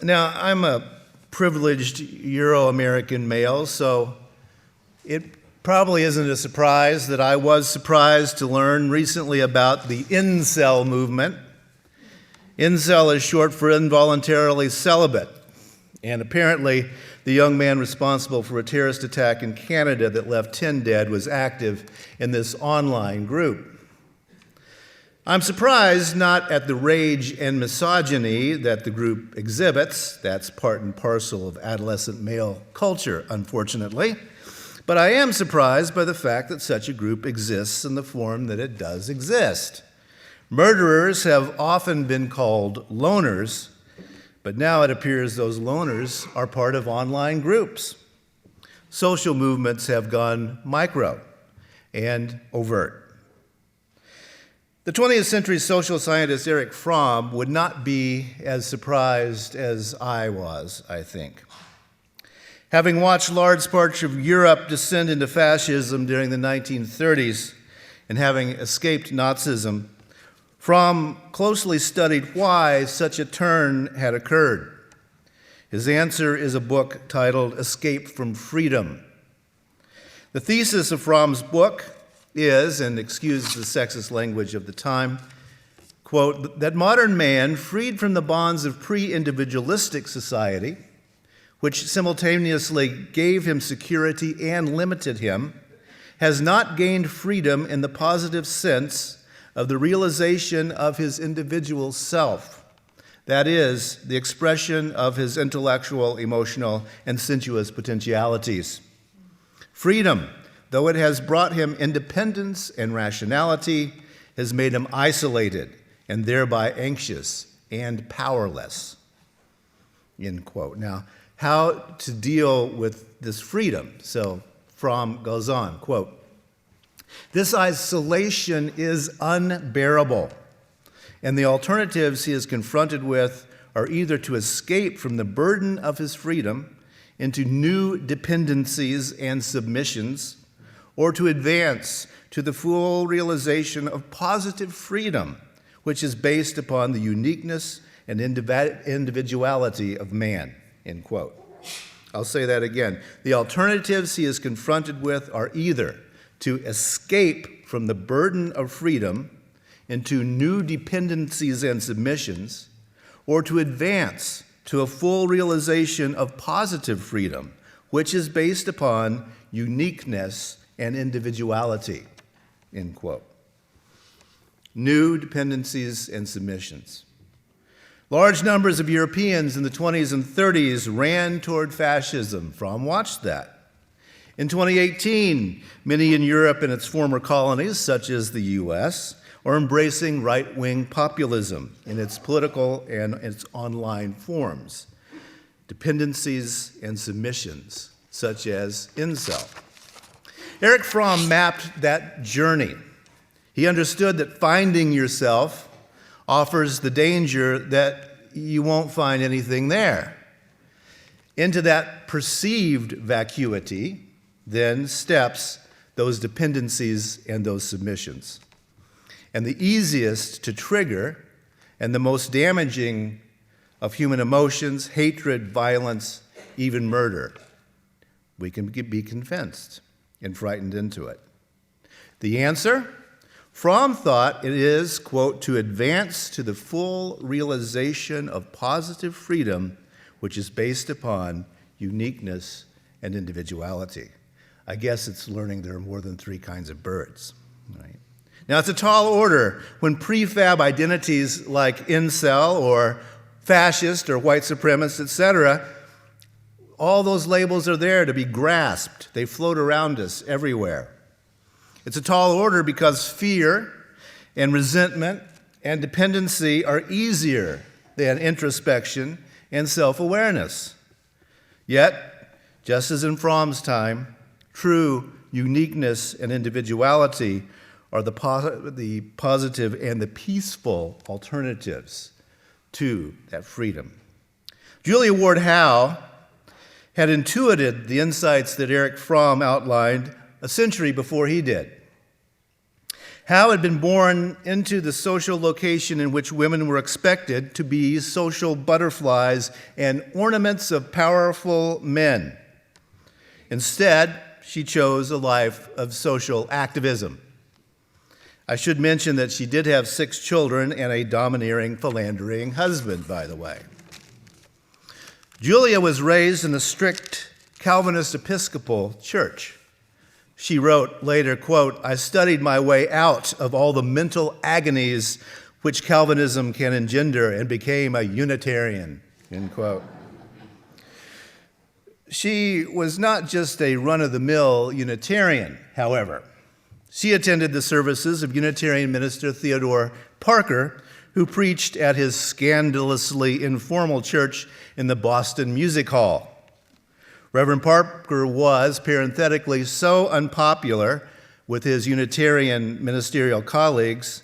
Now, I'm a privileged Euro-American male, so it probably isn't a surprise that I was surprised to learn recently about the incel movement. Incel is short for involuntarily celibate, and apparently the young man responsible for a terrorist attack in Canada that left 10 dead was active in this online group. I'm surprised not at the rage and misogyny that the group exhibits. That's part and parcel of adolescent male culture, unfortunately. But I am surprised by the fact that such a group exists in the form that it does exist. Murderers have often been called loners, but now it appears those loners are part of online groups. Social movements have gone micro and overt. The 20th century social scientist Erich Fromm would not be as surprised as I was, I think. Having watched large parts of Europe descend into fascism during the 1930s and having escaped Nazism, Fromm closely studied why such a turn had occurred. His answer is a book titled Escape from Freedom. The thesis of Fromm's book is, and excuse the sexist language of the time, quote, that modern man, freed from the bonds of pre-individualistic society, which simultaneously gave him security and limited him, has not gained freedom in the positive sense of the realization of his individual self, that is, the expression of his intellectual, emotional, and sensuous potentialities. Freedom, though it has brought him independence and rationality, has made him isolated and thereby anxious and powerless, end quote. Now, how to deal with this freedom? So Fromm goes on, quote, this isolation is unbearable, and the alternatives he is confronted with are either to escape from the burden of his freedom into new dependencies and submissions, or to advance to the full realization of positive freedom, which is based upon the uniqueness and individuality of man, end quote. I'll say that again. The alternatives he is confronted with are either to escape from the burden of freedom into new dependencies and submissions, or to advance to a full realization of positive freedom, which is based upon uniqueness and individuality, end quote. New dependencies and submissions. Large numbers of Europeans in the 20s and 30s ran toward fascism. Fromm watched that. In 2018, many in Europe and its former colonies, such as the US, are embracing right-wing populism in its political and its online forms. Dependencies and submissions, such as incel. Erich Fromm mapped that journey. He understood that finding yourself offers the danger that you won't find anything there. Into that perceived vacuity then steps those dependencies and those submissions. And the easiest to trigger and the most damaging of human emotions, hatred, violence, even murder, we can be convinced and frightened into it. The answer? Fromm thought it is, quote, to advance to the full realization of positive freedom, which is based upon uniqueness and individuality. I guess it's learning there are more than 3 kinds of birds, right? Now, it's a tall order when prefab identities like incel or fascist or white supremacist, etc., all those labels are there to be grasped. They float around us everywhere. It's a tall order because fear and resentment and dependency are easier than introspection and self-awareness. Yet, just as in Fromm's time, true uniqueness and individuality are the positive and the peaceful alternatives to that freedom. Julia Ward Howe had intuited the insights that Erich Fromm outlined a century before he did. Howe had been born into the social location in which women were expected to be social butterflies and ornaments of powerful men. Instead, she chose a life of social activism. I should mention that she did have 6 children and a domineering, philandering husband, by the way. Julia was raised in a strict Calvinist Episcopal church. She wrote later, quote, "I studied my way out of all the mental agonies which Calvinism can engender and became a Unitarian," end quote. She was not just a run-of-the-mill Unitarian, however. She attended the services of Unitarian minister Theodore Parker, who preached at his scandalously informal church in the Boston Music Hall. Reverend Parker was, parenthetically, so unpopular with his Unitarian ministerial colleagues,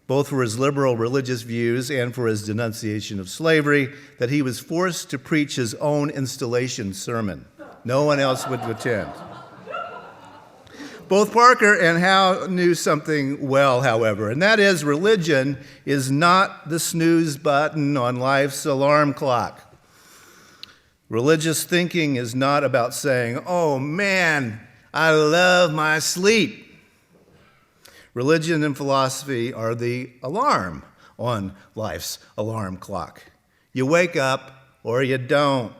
both for his liberal religious views and for his denunciation of slavery, that he was forced to preach his own installation sermon. No one else would attend. Both Parker and Howe knew something well, however, and that is religion is not the snooze button on life's alarm clock. Religious thinking is not about saying, "Oh man, I love my sleep." Religion and philosophy are the alarm on life's alarm clock. You wake up or you don't.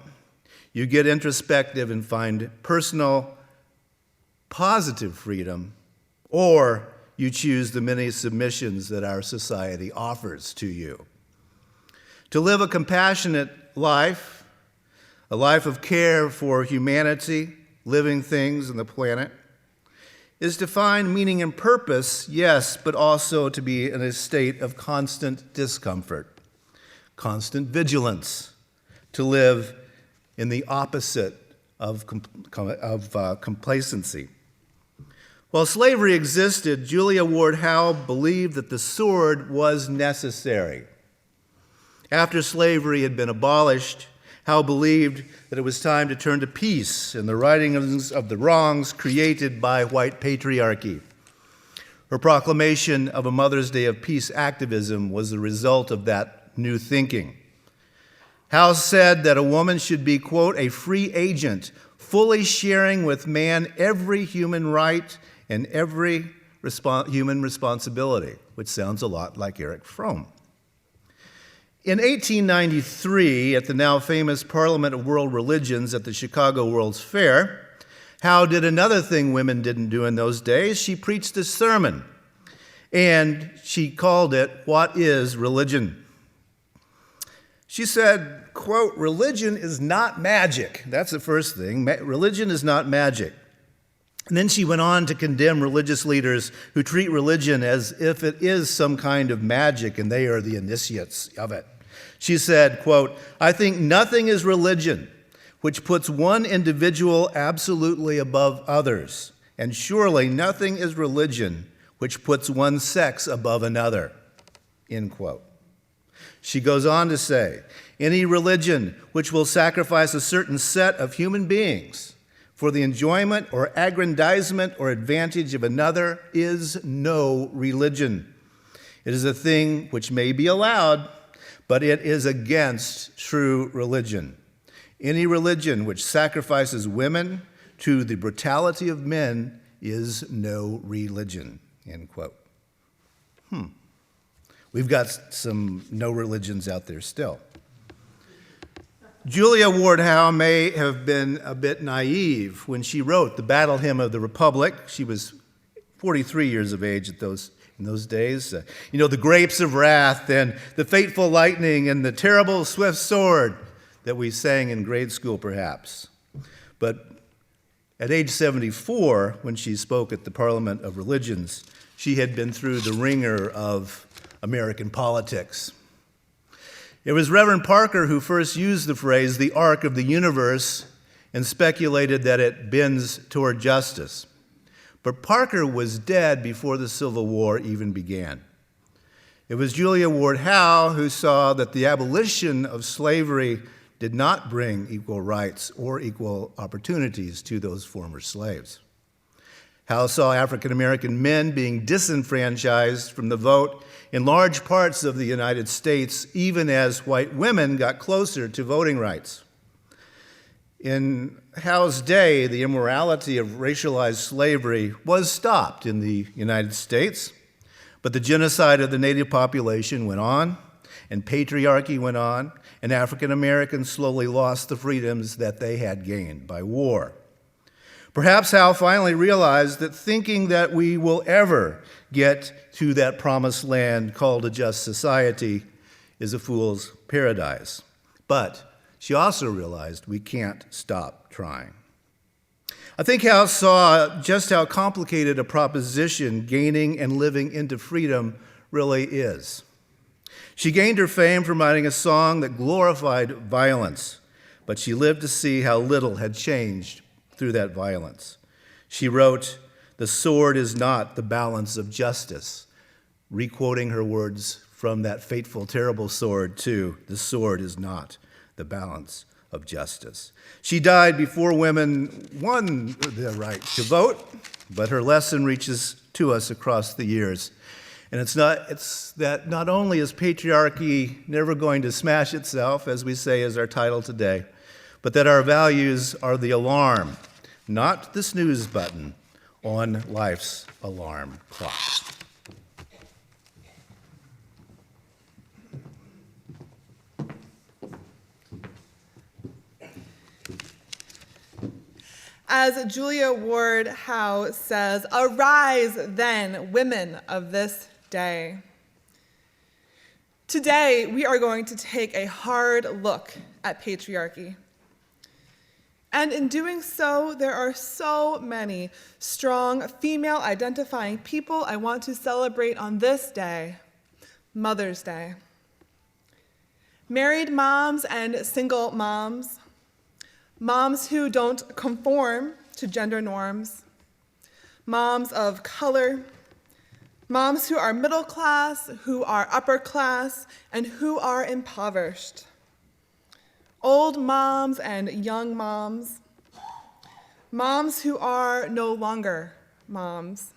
You get introspective and find personal, positive freedom, or you choose the many submissions that our society offers to you. To live a compassionate life, a life of care for humanity, living things, and the planet, is to find meaning and purpose, yes, but also to be in a state of constant discomfort, constant vigilance, to live in the opposite of complacency. While slavery existed, Julia Ward Howe believed that the sword was necessary. After slavery had been abolished, Howe believed that it was time to turn to peace and the righting of the wrongs created by white patriarchy. Her proclamation of a Mother's Day of Peace activism was the result of that new thinking. Howe said that a woman should be, quote, "a free agent, fully sharing with man every human right and every human responsibility," which sounds a lot like Erich Fromm. In 1893, at the now famous Parliament of World Religions at the Chicago World's Fair, Howe did another thing women didn't do in those days. She preached a sermon, and she called it, "What is Religion?" She said, quote, "Religion is not magic." That's the first thing. Religion is not magic. And then she went on to condemn religious leaders who treat religion as if it is some kind of magic and they are the initiates of it. She said, quote, "I think nothing is religion which puts one individual absolutely above others, and surely nothing is religion which puts one sex above another," end quote. She goes on to say, "Any religion which will sacrifice a certain set of human beings for the enjoyment or aggrandizement or advantage of another is no religion. It is a thing which may be allowed, but it is against true religion. Any religion which sacrifices women to the brutality of men is no religion," end quote. We've got some no religions out there still. Julia Ward Howe may have been a bit naive when she wrote the Battle Hymn of the Republic. She was 43 years of age in those days. The grapes of wrath and the fateful lightning and the terrible swift sword that we sang in grade school, perhaps. But at age 74, when she spoke at the Parliament of Religions, she had been through the ringer of American politics. It was Reverend Parker who first used the phrase, "the arc of the universe," and speculated that it bends toward justice. But Parker was dead before the Civil War even began. It was Julia Ward Howe who saw that the abolition of slavery did not bring equal rights or equal opportunities to those former slaves. Howe saw African American men being disenfranchised from the vote in large parts of the United States, even as white women got closer to voting rights. In Howe's day, the immorality of racialized slavery was stopped in the United States, but the genocide of the native population went on, and patriarchy went on, and African Americans slowly lost the freedoms that they had gained by war. Perhaps Howe finally realized that thinking that we will ever get to that promised land called a just society is a fool's paradise. But she also realized we can't stop trying. I think Howe saw just how complicated a proposition gaining and living into freedom really is. She gained her fame from writing a song that glorified violence, but she lived to see how little had changed through that violence. She wrote, "The sword is not the balance of justice," requoting her words from that fateful, terrible sword too. The sword is not the balance of justice. She died before women won the right to vote, but her lesson reaches to us across the years. And it's that not only is patriarchy never going to smash itself, as we say as our title today, but that our values are the alarm, not the snooze button on life's alarm clock. As Julia Ward Howe says, "Arise then, women of this day." Today, we are going to take a hard look at patriarchy. And in doing so, there are so many strong female-identifying people I want to celebrate on this day, Mother's Day. Married moms and single moms, moms who don't conform to gender norms, moms of color, moms who are middle class, who are upper class, and who are impoverished. Old moms and young moms, moms who are no longer moms,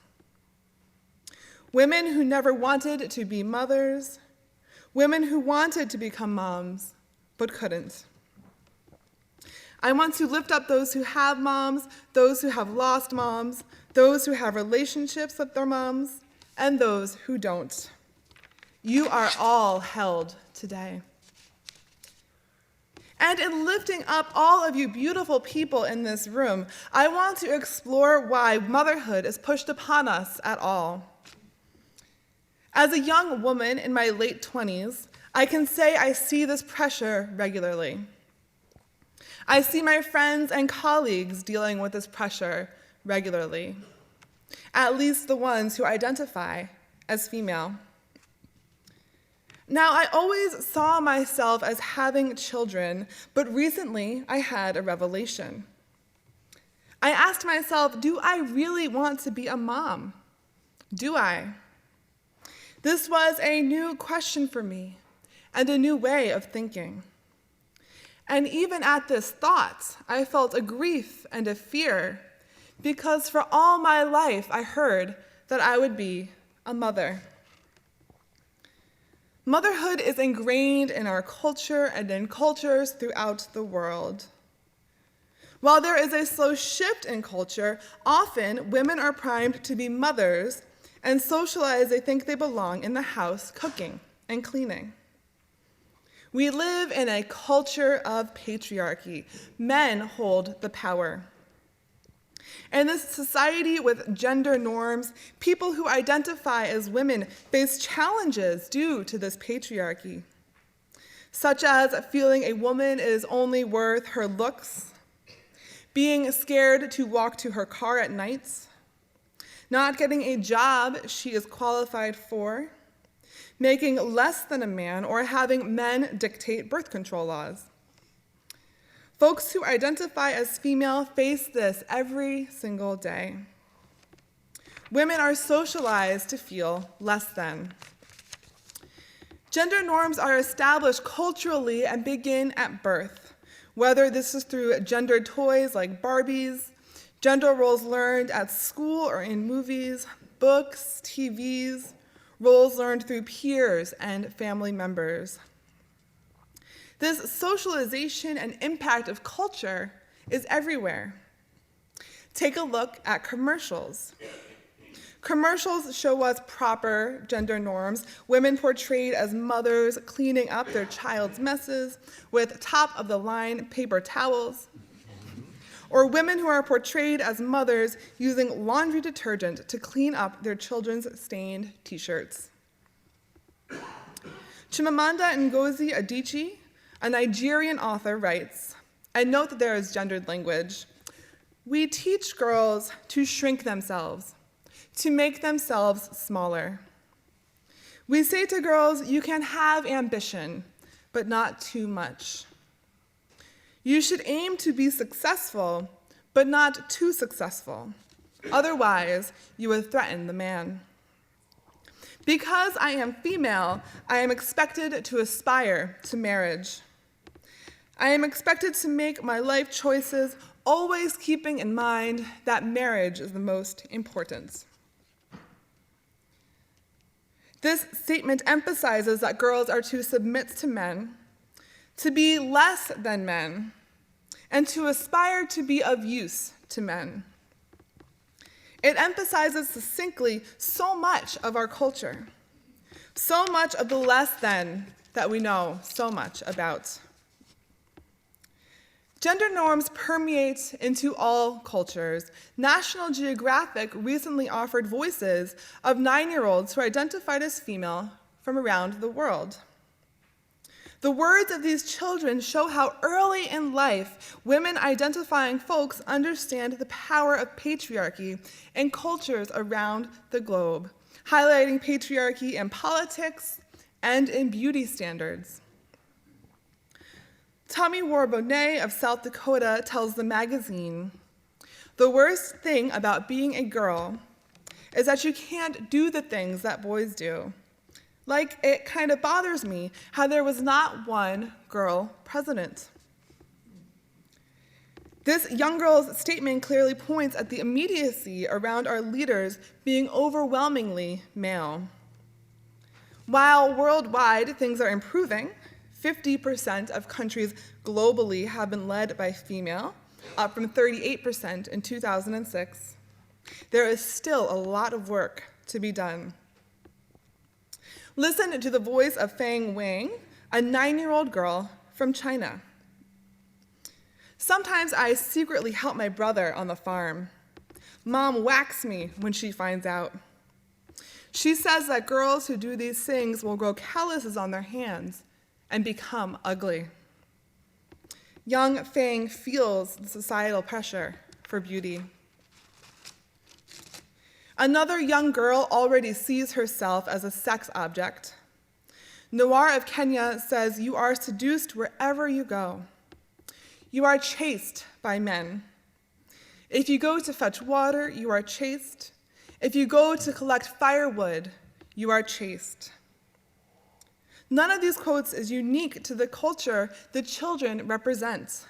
women who never wanted to be mothers, women who wanted to become moms but couldn't. I want to lift up those who have moms, those who have lost moms, those who have relationships with their moms, and those who don't. You are all held today. And in lifting up all of you beautiful people in this room, I want to explore why motherhood is pushed upon us at all. As a young woman in my late 20s, I can say I see this pressure regularly. I see my friends and colleagues dealing with this pressure regularly, at least the ones who identify as female. Now, I always saw myself as having children, but recently I had a revelation. I asked myself, do I really want to be a mom? Do I? This was a new question for me and a new way of thinking. And even at this thought, I felt a grief and a fear, because for all my life I heard that I would be a mother. Motherhood is ingrained in our culture and in cultures throughout the world. While there is a slow shift in culture, often women are primed to be mothers and socialized they think they belong in the house cooking and cleaning. We live in a culture of patriarchy. Men hold the power. In this society with gender norms, people who identify as women face challenges due to this patriarchy, such as feeling a woman is only worth her looks, being scared to walk to her car at night, not getting a job she is qualified for, making less than a man, or having men dictate birth control laws. Folks who identify as female face this every single day. Women are socialized to feel less than. Gender norms are established culturally and begin at birth, whether this is through gendered toys like Barbies, Gender roles learned at school or in movies, books, TVs, roles learned through peers and family members. This socialization and impact of culture is everywhere. Take a look at commercials. Commercials show us proper gender norms, women portrayed as mothers cleaning up their child's messes with top-of-the-line paper towels, or women who are portrayed as mothers using laundry detergent to clean up their children's stained t-shirts. Chimamanda Ngozi Adichie, a Nigerian author, writes, and note that there is gendered language, "We teach girls to shrink themselves, to make themselves smaller. We say to girls, you can have ambition, but not too much. You should aim to be successful, but not too successful. Otherwise, you would threaten the man. Because I am female, I am expected to aspire to marriage. I am expected to make my life choices, always keeping in mind that marriage is the most important." This statement emphasizes that girls are to submit to men, to be less than men, and to aspire to be of use to men. It emphasizes succinctly so much of our culture, so much of the less than that we know so much about. Gender norms permeate into all cultures. National Geographic recently offered voices of 9-year-olds who identified as female from around the world. The words of these children show how early in life women identifying folks understand the power of patriarchy in cultures around the globe, highlighting patriarchy in politics and in beauty standards. Tommy Warbonet of South Dakota tells the magazine, "The worst thing about being a girl is that you can't do the things that boys do. Like, it kind of bothers me how there was not one girl president." This young girl's statement clearly points at the immediacy around our leaders being overwhelmingly male. While worldwide things are improving, 50% of countries globally have been led by female, up from 38% in 2006. There is still a lot of work to be done. Listen to the voice of Fang Wang, a 9-year-old girl from China. "Sometimes I secretly help my brother on the farm. Mom whacks me when she finds out. She says that girls who do these things will grow calluses on their hands and become ugly." Young Fang feels the societal pressure for beauty. Another young girl already sees herself as a sex object. Noir of Kenya says, "You are seduced wherever you go. You are chased by men. If you go to fetch water, you are chased. If you go to collect firewood, you are chased." None of these quotes is unique to the culture the children represent.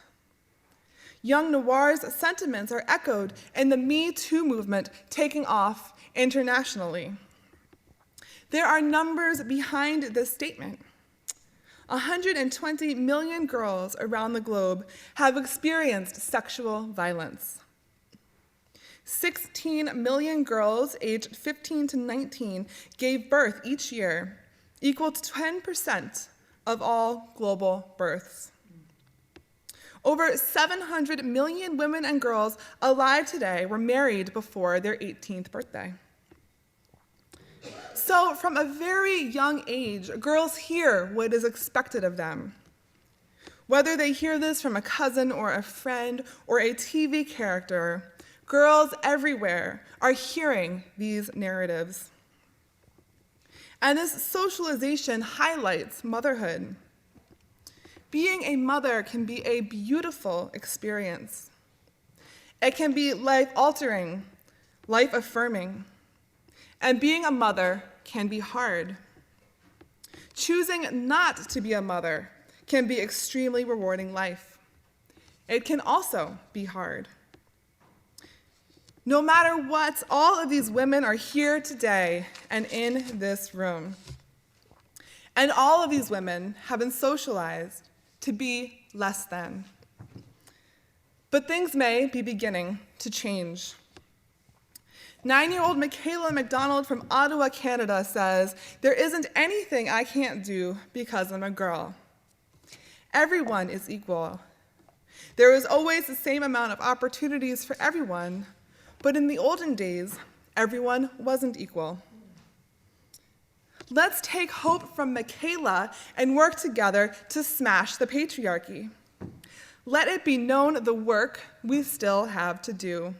Young Noir's sentiments are echoed in the Me Too movement taking off internationally. There are numbers behind this statement. 120 million girls around the globe have experienced sexual violence. 16 million girls aged 15 to 19 gave birth each year, equal to 10% of all global births. Over 700 million women and girls alive today were married before their 18th birthday. So from a very young age, girls hear what is expected of them. Whether they hear this from a cousin or a friend or a TV character, girls everywhere are hearing these narratives. And this socialization highlights motherhood. Being a mother can be a beautiful experience. It can be life-altering, life-affirming. And being a mother can be hard. Choosing not to be a mother can be extremely rewarding life. It can also be hard. No matter what, all of these women are here today and in this room. And all of these women have been socialized to be less than. But things may be beginning to change. 9-year-old Michaela McDonald from Ottawa, Canada says, "There isn't anything I can't do because I'm a girl. Everyone is equal. There is always the same amount of opportunities for everyone, but in the olden days, everyone wasn't equal." Let's take hope from Michaela and work together to smash the patriarchy. Let it be known the work we still have to do.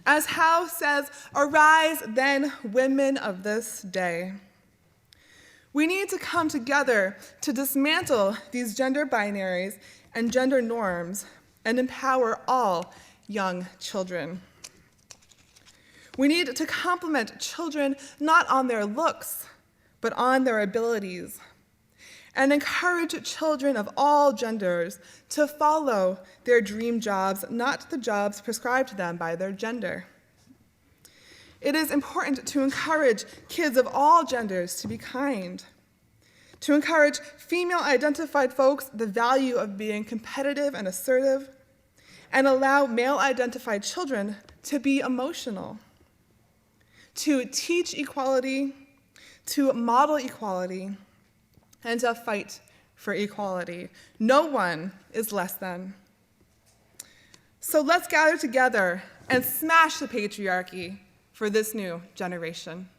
As Howe says, "Arise then, women of this day." We need to come together to dismantle these gender binaries and gender norms and empower all young children. We need to compliment children not on their looks, but on their abilities, and encourage children of all genders to follow their dream jobs, not the jobs prescribed to them by their gender. It is important to encourage kids of all genders to be kind, to encourage female-identified folks the value of being competitive and assertive, and allow male-identified children to be emotional, to teach equality, to model equality, and to fight for equality. No one is less than. So let's gather together and smash the patriarchy for this new generation.